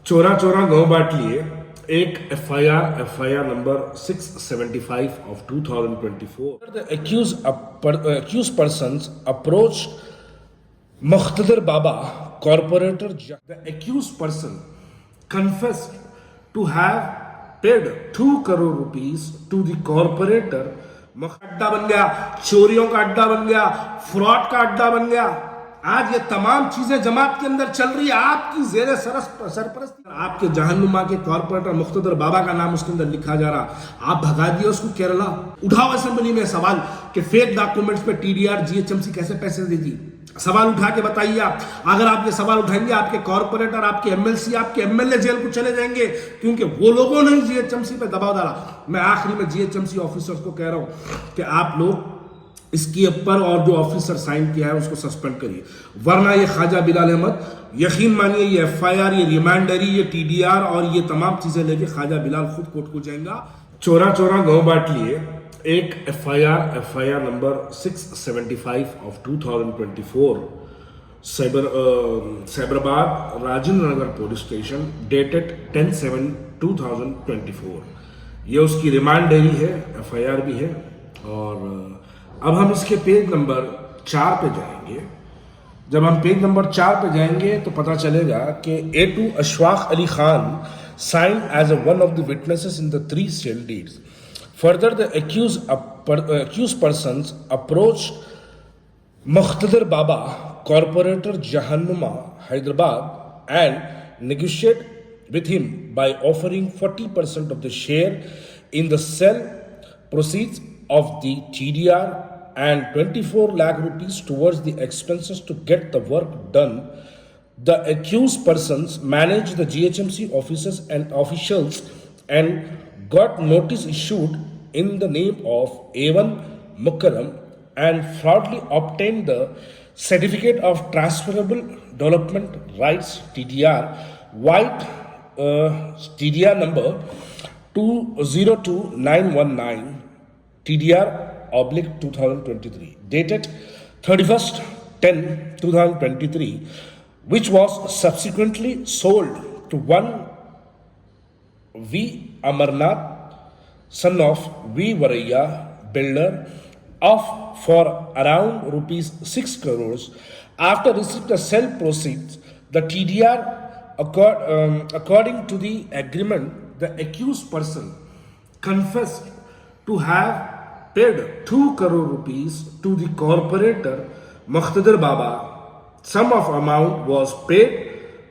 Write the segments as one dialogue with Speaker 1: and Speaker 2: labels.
Speaker 1: चोरा चोरा गांव बांट लिए एक FIR number 675 of 2024. The accused persons approached Muqtadar Baba, corporator. The accused person confessed to have paid 2 crore rupees to the corporator. अड्डा बन गया, चोरियों का अड्डा बन गया, फ्रॉड का अड्डा बन गया। आज ये तमाम चीजें जमात के अंदर चल रही है आपकी जेरे सरपरस्ती। आपके जहन्नुमा के कॉर्पोरेटर मुख्तदर बाबा का नाम उसके अंदर लिखा जा रहा। आप भगा दिए उसको केरला। उठाओ असेंबली में सवाल कि फेक डॉक्यूमेंट्स पे टीडीआर जीएचएमसी कैसे पैसे देगी। सवाल उठा के बताइए आप। अगर आप ये सवाल उठाएंगे आपके कॉर्पोरेटर, आपके एमएलसी, आपके एमएलए जेल को चले जाएंगे, क्योंकि वो लोगों ने जीएचएमसी पे दबाव डाला। मैं आखिरी में जीएचएमसी ऑफिसर्स को कह रहा हूं कि आप लोग इसके ऊपर और जो ऑफिसर साइन किया है उसको सस्पेंड करिए, वरना ये ख्वाजा बिलाल अहमद, यकीन मानिए, ये एफआईआर, ये रिमांडरी, ये टीडीआर और ये तमाम चीजें लेके ख्वाजा बिलाल खुद कोर्ट को जाएगा। चोरा चोरा गांव बांट लिए एक FIR number 675 of 2024, Cyberabad Rajendra Nagar police station, dated 10/7/2024। ये उसकी रिमांडरी है, एफआईआर भी है। और अब हम इसके पेज नंबर 4 पे जाएंगे। जब हम पेज नंबर 4 पे जाएंगे तो पता चलेगा कि A2 Ashfaq Ali Khan signed as one of the witnesses in the 3 cell deeds. Further, the accused persons approached Muqtadar Baba, corporator Jahannuma, Hyderabad, and negotiated with him by offering 40% of the share in the sale proceeds of the TDR and 24 lakh rupees towards the expenses to get the work done. The accused persons managed the GHMC offices and officials and got notice issued in the name of A1 Mukarram and fraudulently obtained the Certificate of Transferable Development Rights TDR, white TDR number 202919 TDR/2023, dated 31st/10/2023, which was subsequently sold to one V. Amarnath, son of V. Varaya, builder, for around rupees 6 crores. After receipt of sale proceeds, the TDR, according to the agreement, the accused person confessed to have paid 2 crore rupees to the corporator Muqtadar Baba. Sum of amount was paid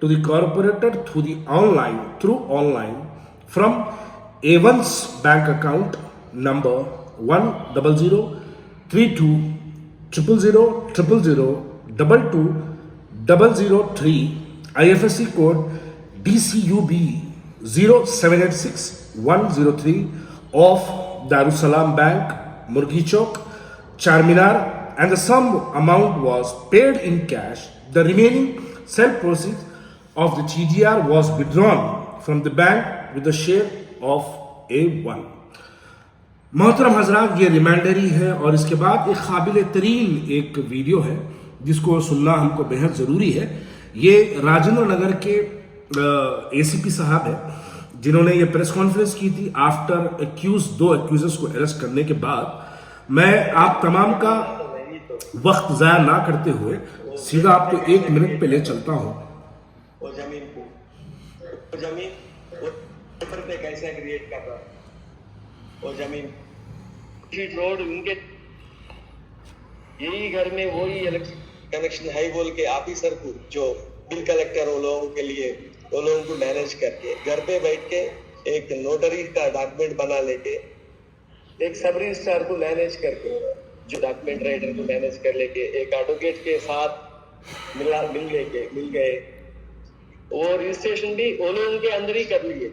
Speaker 1: to the corporator through online from A1's bank account number 100320000220003, IFSC code DCUB 0786103 of Darussalam Bank, Murgi Chowk, Charminar, and the sum amount was paid in cash. The remaining sale proceeds of the TDR was withdrawn from the bank with the share of A1. मोहतरम हजरात, ये रिमांडरी है और इसके बाद एक काबिल तरीन एक वीडियो है जिसको सुनना हमको बेहद ज़रूरी है। ये राजेंद्र नगर के एसीपी साहब है जिन्होंने ये प्रेस कॉन्फ्रेंस की थी आफ्टर दो एक्यूजर्स को अरेस्ट करने के बाद। मैं आप तमाम का वक्त ज़ाया ना करते हुए सीधा आपको 1 मिनट पे ले चलता हूँ।
Speaker 2: वो जमीन पे कैसे क्रिएट कर रहा है वो जमीन रोड उनके यही घर में वही कनेक्शन है बोल के ऑफिसर को जो बिल कलेक्टर वो लोगों के लिए वो लोगों को मैनेज करके घर पे बैठ के एक नोटरी का डॉक्यूमेंट बना लेके एक सब रजिस्ट्रार को मैनेज करके जो डॉक्यूमेंट राइटर को मैनेज कर लेके एक एडवोकेट के साथ मिल गए वो रजिस्ट्रेशन भी वो लोगों के अंदर ही कर लिए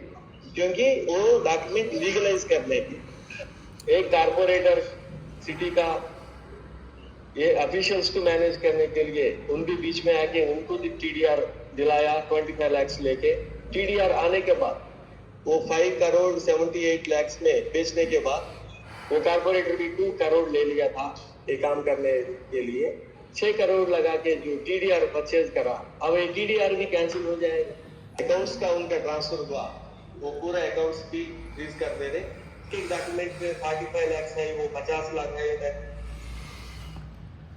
Speaker 2: क्योंकि वो डॉक्यूमेंट लीगलाइज करने की एक कारपोरेटर सिटी का ये ऑफिशियल्स को मैनेज करने के लिए उनके बीच में आके उनको टीडीआर दिलाया 25 लाख लेके। टीडीआर आने के बाद वो 5 करोड़ 78 लाख में बेचने के बाद वो कारपोरेटर भी 2 करोड़ ले लिया था ये काम करने के लिए। 6 करोड़ लगा के जो टीडीआर परचेज करा, अब ये टीडीआर भी कैंसिल हो जाएगा। अकाउंट्स का उनका ट्रांसफर हुआ, वो पूरा अकाउंट्स भी फ्रीज कर दे रहे। एक डॉक्यूमेंट में 35 लाख है, वो 50 लाख है।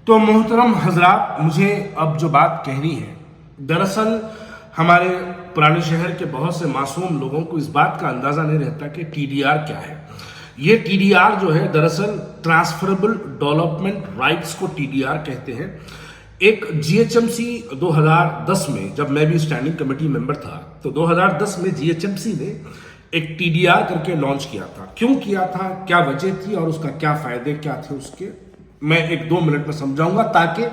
Speaker 1: तो मोहतरम हजरात, मुझे अब जो बात कहनी है, दरअसल हमारे पुराने शहर के बहुत से मासूम लोगों को इस बात का अंदाजा नहीं रहता कि टीडीआर क्या है। ये टीडीआर जो है दरअसल ट्रांसफरेबल डेवलपमेंट राइट्स को टीडीआर कहते हैं। एक जीएचएमसी 2010 में, जब मैं भी स्टैंडिंग कमेटी मेंबर था, तो 2010 में जीएचएमसी ने एक टीडीआर करके लॉन्च किया था। क्यों किया था, क्या वजह थी और उसका क्या फायदे क्या थे, उसके मैं 1-2 मिनट में समझाऊंगा, ताकि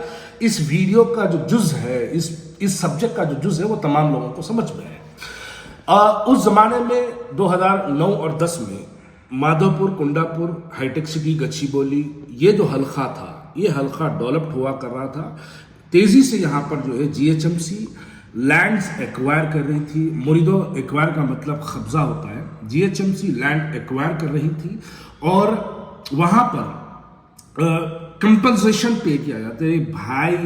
Speaker 1: इस वीडियो का जो जुज है, इस सब्जेक्ट का जो जुज है, वो तमाम लोगों को समझ में आए। उस जमाने में 2009 और 10 में माधोपुर, कुंडापुर, हाईटेक सिटी, गच्चीबोली, ये जो हल्का था, ये हल्का डेवलप्ड हुआ कर रहा था। तेजी से यहाँ पर जो है जीएचएमसी लैंड्स एक्वायर कर रही थी। मुरीदो एक्वायर का मतलब कब्जा होता है। जीएचएमसी लैंड एक्वायर कर रही थी और वहाँ पर कंपनसेशन पे किया जाता है। भाई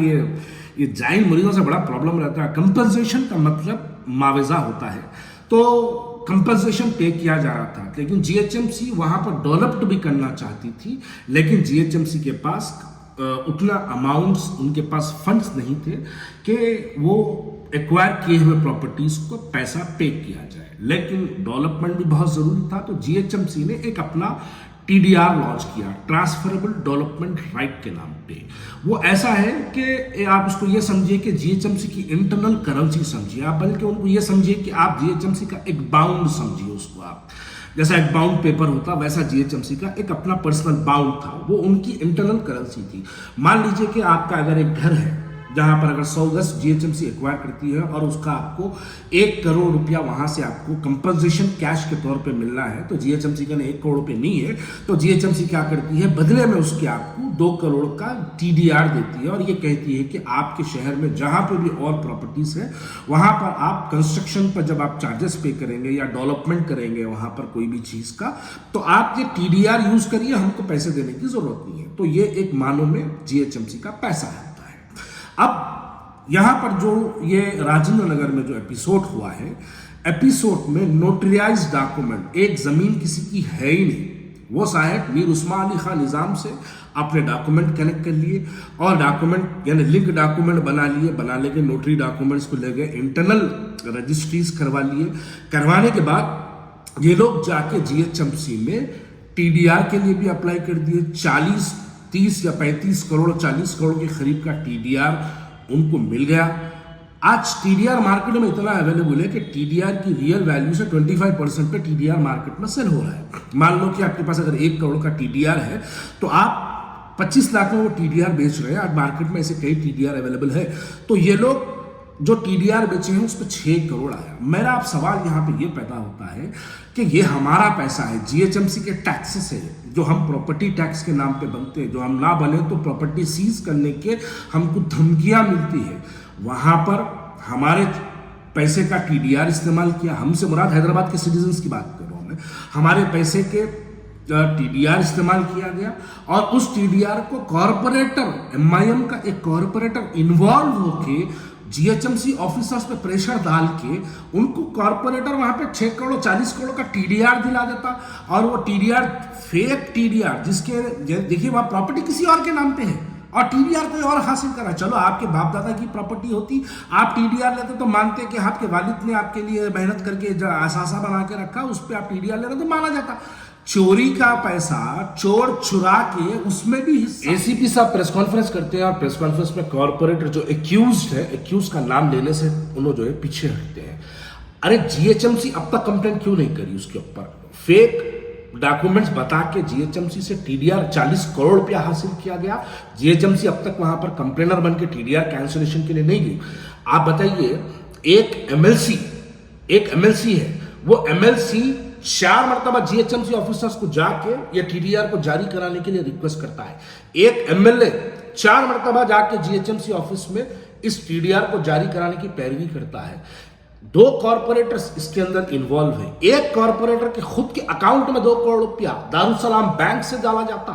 Speaker 1: ये जाइन मुरीदों से बड़ा प्रॉब्लम रहता है। कंपनसेशन का मतलब मुआवजा होता है, तो कंपनसेशन पे किया जा रहा था। लेकिन जीएचएमसी वहां पर डेवलप्ड भी करना चाहती थी, लेकिन जीएचएमसी के पास उतना अमाउंट्स, उनके पास फंड्स नहीं थे कि वो एक्वायर किए हुए प्रॉपर्टीज को पैसा पे किया जाए। लेकिन डेवलपमेंट भी बहुत जरूरी था, तो जीएचएमसी ने एक अपना टीडीआर लॉन्च किया, ट्रांसफरेबल डेवलपमेंट राइट के नाम पे। वो ऐसा है कि आप उसको ये समझिए कि जीएचएमसी की इंटरनल करेंसी समझिए आप, बल्कि उनको ये समझिए कि आप जीएचएमसी का एक बाउंड समझिए उसको आप। जैसा एक बाउंड पेपर होता, वैसा जीएचएमसी का एक अपना पर्सनल बाउंड था, वो उनकी इंटरनल करेंसी थी। मान लीजिए कि आपका अगर एक घर है जहां पर अगर 100 गज जीएचएमसी एक्वायर करती है और उसका आपको 1 करोड़ रुपया वहां से आपको कंपनसेशन कैश के तौर पे मिलना है, तो जीएचएमसी का 1 करोड़ रुपये नहीं है, तो जीएचएमसी क्या करती है, बदले में उसके आपको 2 करोड़ का टीडीआर देती है और ये कहती है कि आपके शहर में जहां पे भी और प्रॉपर्टीज है, वहां पर आप कंस्ट्रक्शन पर जब आप चार्जेस पे करेंगे या डेवलपमेंट करेंगे वहां पर कोई भी चीज का, तो आप ये टीडीआर यूज करिए, हमको पैसे देने की जरूरत नहीं है। तो ये एक मानो में जीएचएमसी का पैसा है। अब यहां पर जो ये राजेंद्र नगर में जो एपिसोड हुआ है, एपिसोड में नोटराइज डॉक्यूमेंट, एक जमीन किसी की है ही नहीं, वो साहब मीर उस्मान अली खान निजाम से अपने डॉक्यूमेंट कलेक्ट कर लिए और डॉक्यूमेंट यानी लिंक डॉक्यूमेंट बना लिए, बना लेके नोटरी डॉक्यूमेंट्स को ले गए, इंटरनल रजिस्ट्रीज करवा लिए। करवाने के बाद ये लोग जाके जीएचएमसी में टीडीआर के लिए भी अप्लाई कर दिए। 40, 30 या 35 करोड़, 40 करोड़ के करीब का टीडीआर उनको मिल गया। आज टीडीआर मार्केट में इतना अवेलेबल है कि टीडीआर की रियल वैल्यू से 25% पे टीडीआर मार्केट में सेल हो रहा है। मान लो कि आपके पास अगर 1 करोड़ का टीडीआर है, तो आप 25 लाख में वो टीडीआर बेच रहे हैं। आज मार्केट में ऐसे कई टीडीआर अवेलेबल है, तो ये लोग जो टीडीआर बेचे हैं उस पर 6 करोड़ आया। मेरा आप सवाल यहाँ पे ये पैदा होता है कि ये हमारा पैसा है, जीएचएमसी के टैक्सेस है, जो हम प्रॉपर्टी टैक्स के नाम पे बनते हैं, जो हम ना बने तो प्रॉपर्टी सीज करने के हमको धमकियां मिलती है। वहां पर हमारे पैसे का टीडीआर इस्तेमाल किया, हमसे मुराद हैदराबाद के सिटीजन्स की बात कर रहा हूं मैं, हमारे पैसे के टीडीआर इस्तेमाल किया गया और उस टीडीआर को कॉरपोरेटर, एमआईएम का एक कॉरपोरेटर इन्वॉल्व होके जीएचएमसी ऑफिसर्स पे प्रेशर डाल के उनको कॉर्पोरेटर वहां पे 6 करोड़ 40 करोड़ का टीडीआर दिला देता। और वो टीडीआर फेक टीडीआर, जिसके देखिए वहां प्रॉपर्टी किसी और के नाम पे है और टीडीआर कोई और हासिल करा। चलो आपके बाप दादा की प्रॉपर्टी होती, आप टीडीआर लेते तो मानते कि आपके वालिद ने आपके लिए मेहनत करके जो असासा बना के रखा, उस पर आप टीडीआर ले रहे तो माना जाता। चोरी का पैसा चोर चुरा के उसमें भी एसीपी साहब प्रेस कॉन्फ्रेंस करते हैं और प्रेस कॉन्फ्रेंस में कॉर्पोरेटर जो एक्यूज्ड है, एक्यूज का नाम लेने से उन्होंने जो है पीछे हटते हैं। अरे जीएचएमसी अब तक कंप्लेंट क्यों नहीं करी उसके ऊपर? फेक डॉक्यूमेंट्स बता के जीएचएमसी से टीडीआर 40 करोड़ रुपया हासिल किया गया। जीएचएमसी अब तक वहां पर कंप्लेनर बन के टीडीआर कैंसिलेशन के लिए नहीं गई। आप बताइए, एक एमएलसी है, वो एमएलसी 4 मरतबा जीएचएमसी ऑफिसर्स को जाके ये टीडीआर को जारी कराने के लिए रिक्वेस्ट करता है। एक एमएलए 4 मरतबा जाके जीएचएमसी ऑफिस में इस टीडीआर को जारी कराने की पैरवी करता है। 2 कॉर्पोरेटर्स इसके अंदर इन्वॉल्व है। एक कॉर्पोरेटर के खुद के अकाउंट में 2 करोड़ रुपया दारुसलाम बैंक से डाला जाता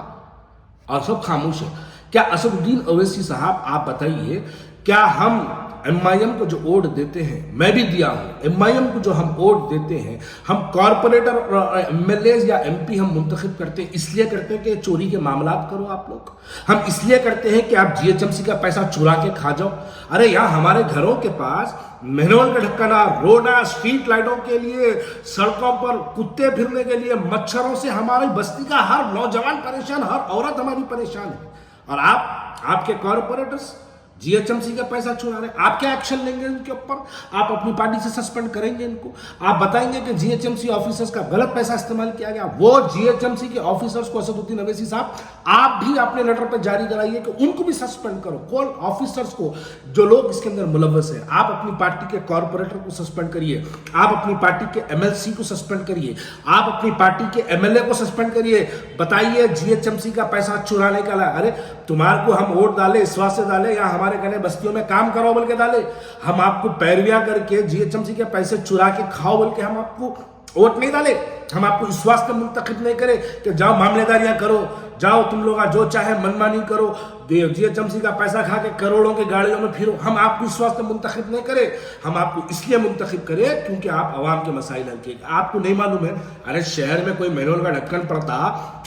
Speaker 1: और सब खामोश है। क्या असदुद्दीन ओवैसी साहब, आप बताइए, क्या हम MIM को जो वोट देते हैं, मैं भी दिया हूं, MIM को जो हम वोट देते हैं, हम कॉरपोरेटर और MLAs या MP हम मुंतखब करते हैं, इसलिए करते हैं कि चोरी के मामलात करो आप लोग। हम इसलिए करते हैं कि आप GHMC का पैसा चुरा के खा जाओ। अरे यहाँ हमारे घरों के पास मैनुअल का ढक्कना, रोडा, स्ट्रीट लाइटों के लिए, सड़कों पर कुत्ते फिरने के लिए, मच्छरों से हमारी बस्ती का हर नौजवान परेशान, हर औरत हमारी परेशान है। और आपके कॉर्पोरेटर्स GHMC का पैसा चुरा रहे, आप क्या एक्शन लेंगे इनके ऊपर? आप अपनी पार्टी से सस्पेंड करेंगे इनको? आप बताएंगे कि GHMC ऑफिसर्स का गलत पैसा इस्तेमाल किया गया? वो GHMC के ऑफिसर्स को असदुद्दीन अवैसी साहब आप भी अपने लेटर पे जारी कराइए कि उनको भी सस्पेंड करो। कौन ऑफिसर्स को, जो लोग इसके अंदर मुलव्वस है। आप अपनी पार्टी के कॉर्पोरेटर को सस्पेंड करिए, आप अपनी पार्टी के MLC को सस्पेंड करिए, आप अपनी पार्टी के MLA को सस्पेंड करिए। बताइए GHMC का पैसा चुराने का अरे तुम्हारे को हम वोट डाले, इस वास्ते डाले या हमारे कहने बस्तियों में काम करो बोल के डाले? हम आपको पैरविया करके GHMC के पैसे चुरा के खाओ बोल के हम आपको वोट नहीं डाले। हम आपको इस वास्ते मुंतखब नहीं करे कि जाओ मामलेदारियां करो, जाओ तुम लोग जो चाहे मनमानी करो, GHMC का पैसा खा के करोड़ों की गाड़ियों में फिरो। हम आपको इस वास्ते मुंतखब नहीं करे, हम आपको इसलिए मुंतखब करे क्योंकि आप आवाम के मसाइल हल किए। आपको नहीं मालूम है? अरे शहर में कोई मैनुअल का ढक्कन पड़ता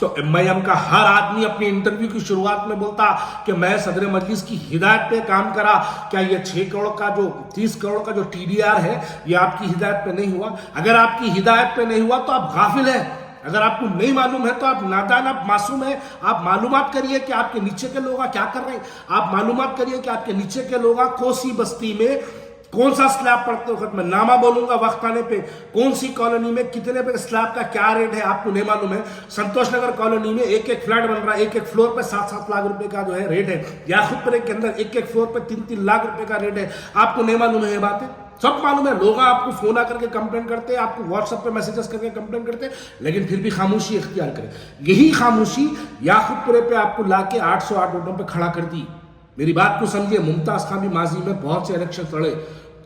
Speaker 1: तो MIM का हर आदमी अपनी इंटरव्यू की शुरुआत में बोलता कि मैं सदर मजलिस की हिदायत पे काम करा। क्या ये 6 करोड़ का जो 30 करोड़ का जो TDR है ये आपकी हिदायत पे नहीं हुआ? अगर आपकी हिदायत पे नहीं हुआ तो आप गाफिल है। अगर आपको नहीं मालूम है तो आप नादान, आप मासूम है। आप मालूमात करिए कि आपके नीचे के लोग क्या कर रहे हैं। आप मालूमात करिए कि आपके नीचे के लोग कोसी बस्ती में कौन सा स्लैब पड़ते वक्त, मैं नामा बोलूंगा वक्त आने पे, कौन सी कॉलोनी में कितने पे स्लैब का क्या रेट है आपको नहीं मालूम है। संतोष नगर कॉलोनी में एक फ्लैट बन रहा है, एक फ्लोर पे 7-7 लाख रुपए का जो है रेट है। याकूबपुर के अंदर एक फ्लोर पे 3-3 लाख रुपए का रेट है। आपको नहीं मालूम है ये बातें? सब मालूम है। लोग आपको फोन आकर के कंप्लेंट करते हैं, आपको व्हाट्सएप पे मैसेजेस करके कंप्लेंट करते हैं, लेकिन फिर भी खामोशी इख्तियार करें। यही खामोशी याकूबपुरे पे आपको लाके 808 वोटों पे खड़ा कर दी। मेरी बात को समझिए, मुमताज खान भी माजी में बहुत से इलेक्शन लड़े,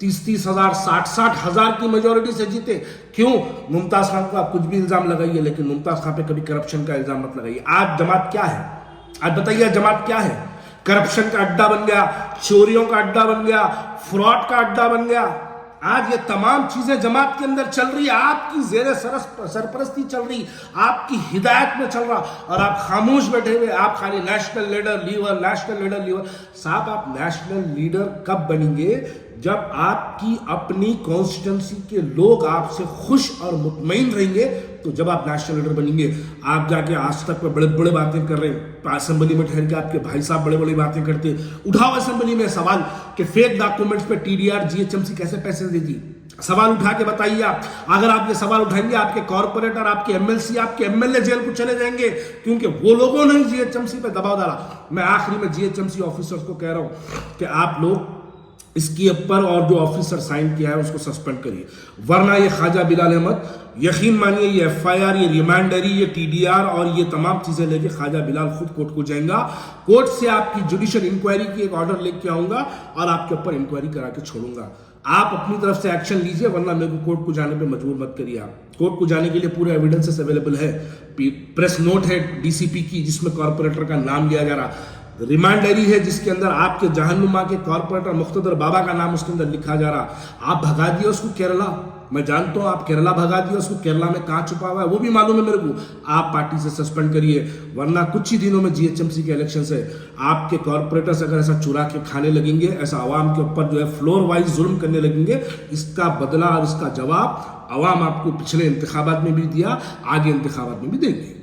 Speaker 1: 30-30 हजार, 60-60 हजार की मेजोरिटी से जीते। क्यों? मुमताज खान को आप कुछ भी इल्जाम लगाइए, लेकिन मुमताज खान पे कभी करप्शन का इल्जाम मत लगाइए। आज जमात क्या है? आज बताइए जमात क्या है? करप्शन का अड्डा बन गया, चोरियों का अड्डा बन गया, फ्रॉड का अड्डा बन गया। आज ये तमाम चीजें जमात के अंदर चल रही है, आपकी जेर सरपरस्ती चल रही, आपकी हिदायत में चल रहा, और आप खामोश बैठे हुए। आप खाली नेशनल लीडर लीवर, नेशनल लीडर लीवर। साहब आप नेशनल लीडर कब बनेंगे? जब आपकी अपनी कॉन्स्टिट्यूंसी के लोग आपसे खुश और मुतमईन रहेंगे, तो जब आप नेशनल लीडर बनेंगे। आप जाके आज तक पे बड़े बड़े बातें कर रहे हैं, असेंबली में ठहर के आपके भाई साहब बड़े बड़ी बातें करते हैं। उठाओ असेंबली में सवाल कि फेक डॉक्यूमेंट्स पे TDR GHMC कैसे पैसे देती, सवाल उठा के बताइए आप। अगर आप ये सवाल उठाएंगे, आपके कॉर्पोरेटर, आपके MLC, आपके MLA जेल को चले जाएंगे, क्योंकि वो लोगों ने GHMC पे दबाव डाला। मैं आखिरी में GHMC ऑफिसर्स को कह रहा हूं कि आप लोग इसके ऊपर और जो ऑफिसर साइन किया है उसको सस्पेंड करिए, वरना ये ख्वाजा बिलाल अहमद, यकीन मानिए ये FIR, ये रिमांडरी, ये TDR और ये तमाम चीजें लेके ख्वाजा बिलाल खुद कोर्ट को जाएगा। कोर्ट से आपकी जुडिशियल इंक्वायरी की एक ऑर्डर लेके आऊंगा और आपके ऊपर इंक्वायरी करा के छोड़ूंगा। आप अपनी तरफ से एक्शन लीजिए, वरना मेरे को कोर्ट को जाने पे मजबूर मत करिए। आप कोर्ट को जाने के लिए पूरे एविडेंसेस अवेलेबल है। प्रेस नोट है DCP की जिसमें कॉर्पोरेटर का नाम लिया जा रहा, रिमांडरी है जिसके अंदर आपके जहन्नुमा के कॉर्पोरेटर मुख्तदर बाबा का नाम उसके अंदर लिखा जा रहा। आप भगा दिए उसको केरला, मैं जानता हूं आप केरला भगा दिए उसको, केरला में कहां छुपा हुआ है वो भी मालूम है मेरे को। आप पार्टी से सस्पेंड करिए, वरना कुछ ही दिनों में GHMC के इलेक्शन से आपके कॉर्पोरेटर्स अगर ऐसा चुरा के खाने लगेंगे, ऐसा आवाम के ऊपर जो है फ्लोर वाइज जुल्म करने लगेंगे, इसका बदला और इसका जवाब आवाम आपको पिछले इंतखाबात में भी दिया, आगे इंतखाबात में भी देंगे।